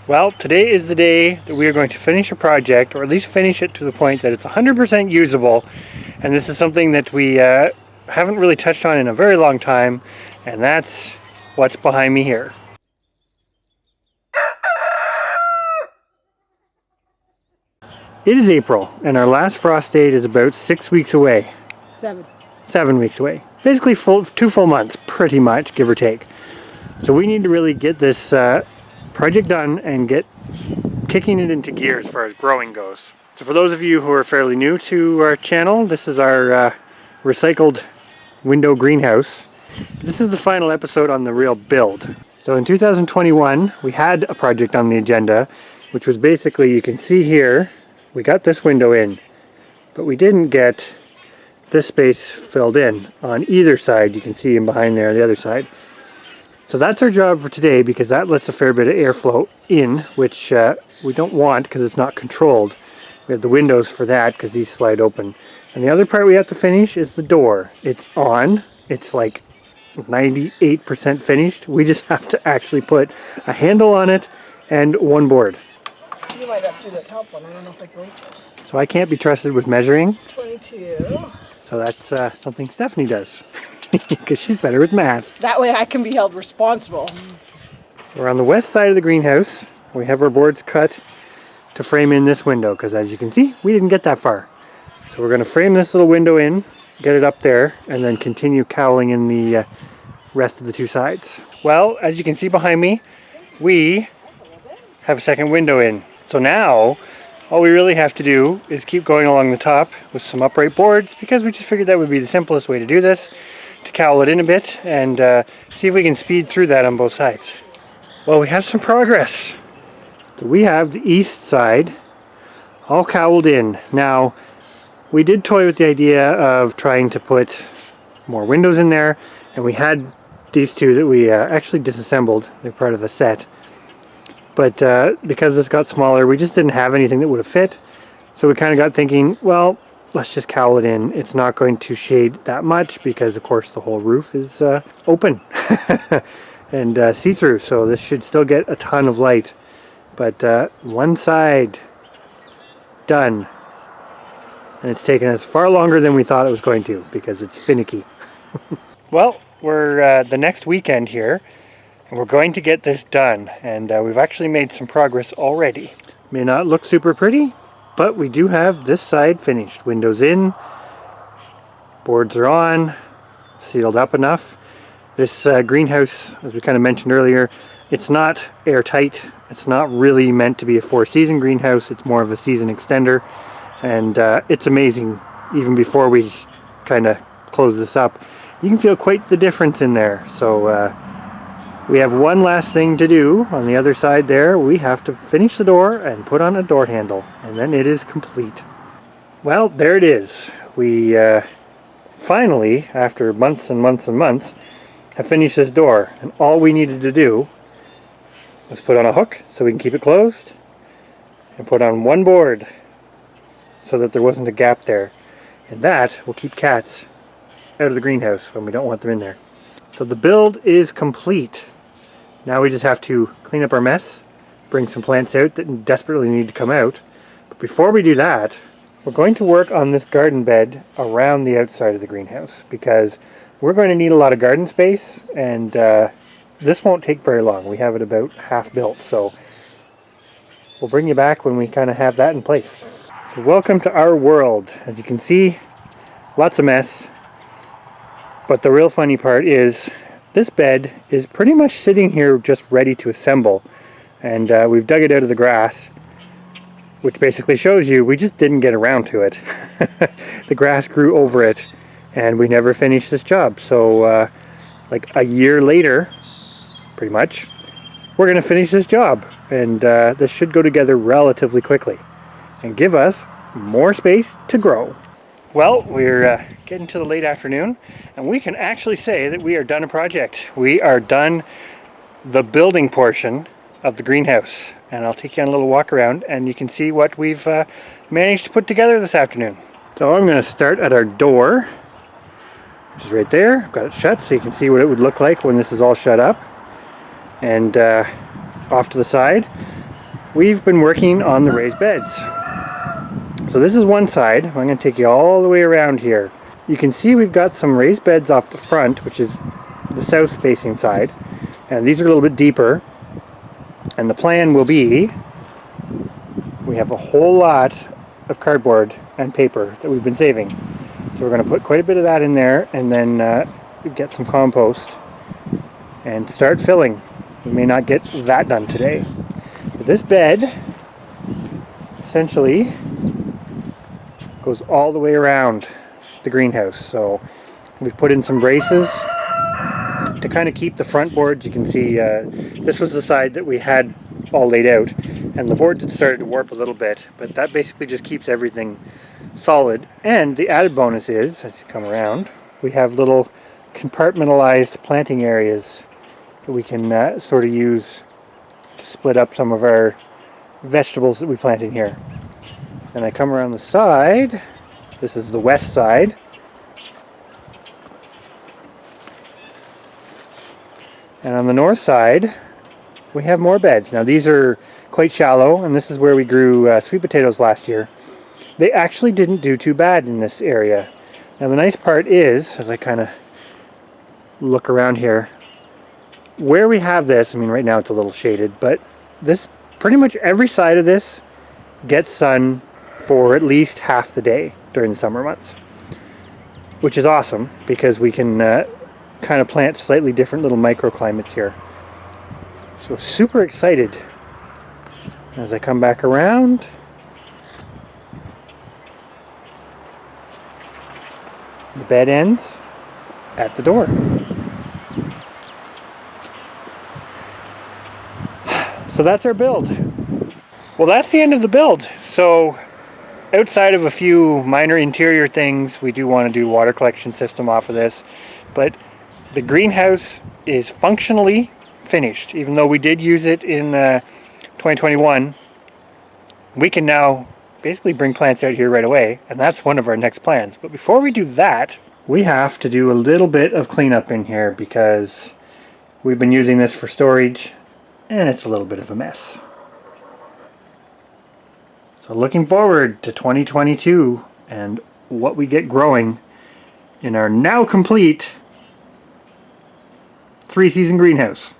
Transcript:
Well, today is the day that we are going to finish a project, or at least finish it to the point that it's 100% usable. And this is something that we haven't really touched on in a very long time, and that's what's behind me here. It is April, and our last frost date is about 6 weeks away. 7 weeks away. Basically 2 full months, pretty much, give or take. So we need to really get this project done and get kicking it into gear as far as growing goes. So for those of you who are fairly new to our channel, this is our recycled window greenhouse. This is the final episode on the real build. So in 2021 we had a project on the agenda, which was basically, you can see here, we got this window in, but we didn't get this space filled in on either side. You can see in behind there, the other side. So that's our job for today, because that lets a fair bit of airflow in, which we don't want because it's not controlled. We have the windows for that because these slide open. And the other part we have to finish is the door. It's on. It's like 98% finished. We just have to actually put a handle on it and one board. You might have to do the top one. I don't know if I can reach it. So I can't be trusted with measuring. 22. So that's something Stephanie does. Because she's better with math. That way I can be held responsible. We're on the west side of the greenhouse. We have our boards cut to frame in this window, because as you can see, we didn't get that far. So we're going to frame this little window in, get it up there, and then continue cowling in the rest of the two sides. Well, as you can see behind me, we have a second window in. So now, all we really have to do is keep going along the top with some upright boards, because we just figured that would be the simplest way to do this, to cowl it in a bit and see if we can speed through that on both sides. Well, we have some progress. So we have the east side all cowled in. Now, we did toy with the idea of trying to put more windows in there, and we had these two that we actually disassembled. They're part of a set. But because this got smaller, we just didn't have anything that would have fit. So we kind of got thinking, well, let's just cowl it in. It's not going to shade that much because, of course, the whole roof is open and see-through. So this should still get a ton of light. But one side done. And it's taken us far longer than we thought it was going to, because it's finicky. Well, we're the next weekend here, and we're going to get this done. And we've actually made some progress already. May not look super pretty, but we do have this side finished. Windows in, boards are on, sealed up enough. This greenhouse, as we kind of mentioned earlier, it's not airtight. It's not really meant to be a 4-season greenhouse. It's more of a season extender. And it's amazing, even before we kind of close this up. You can feel quite the difference in there. So we have one last thing to do on the other side there. We have to finish the door and put on a door handle, and then it is complete. Well, there it is. We finally, after months and months and months, have finished this door. And all we needed to do was put on a hook so we can keep it closed, and put on one board so that there wasn't a gap there. And that will keep cats out of the greenhouse when we don't want them in there. So the build is complete. Now we just have to clean up our mess, bring some plants out that desperately need to come out. But before we do that, we're going to work on this garden bed around the outside of the greenhouse, because we're going to need a lot of garden space, and this won't take very long. We have it about half built, so we'll bring you back when we kind of have that in place. So welcome to our world. As you can see, lots of mess. But the real funny part is, this bed is pretty much sitting here just ready to assemble. And we've dug it out of the grass, which basically shows you we just didn't get around to it. The grass grew over it, and we never finished this job. So like a year later, pretty much, we're going to finish this job. And this should go together relatively quickly and give us more space to grow. Well, we're getting to the late afternoon, and we can actually say that we are done a project. We are done the building portion of the greenhouse, and I'll take you on a little walk around and you can see what we've managed to put together this afternoon. So I'm going to start at our door, which is right there. I've got it shut so you can see what it would look like when this is all shut up. And off to the side, we've been working on the raised beds. So this is one side. I'm going to take you all the way around here. You can see we've got some raised beds off the front, which is the south facing side. And these are a little bit deeper. And the plan will be, we have a whole lot of cardboard and paper that we've been saving. So we're going to put quite a bit of that in there and then get some compost and start filling. We may not get that done today. But this bed essentially goes all the way around the greenhouse. So we've put in some braces to kind of keep the front boards. You can see this was the side that we had all laid out, and the boards had started to warp a little bit, but that basically just keeps everything solid. And the added bonus is, as you come around, we have little compartmentalized planting areas that we can sort of use to split up some of our vegetables that we plant in here. And I come around the side. This is the west side. And on the north side, we have more beds. Now these are quite shallow, and this is where we grew sweet potatoes last year. They actually didn't do too bad in this area. Now the nice part is, as I kind of look around here, where we have this, I mean right now it's a little shaded, but this, pretty much every side of this gets sun for at least half the day during the summer months. Which is awesome, because we can kind of plant slightly different little microclimates here. So super excited. As I come back around, the bed ends at the door. So that's our build. Well, that's the end of the build. So outside of a few minor interior things, we do want to do water collection system off of this, but the greenhouse is functionally finished. Even though we did use it in 2021, we can now basically bring plants out here right away, and that's one of our next plans. But before we do that, we have to do a little bit of cleanup in here because we've been using this for storage and it's a little bit of a mess. So looking forward to 2022 and what we get growing in our now complete 3-season greenhouse.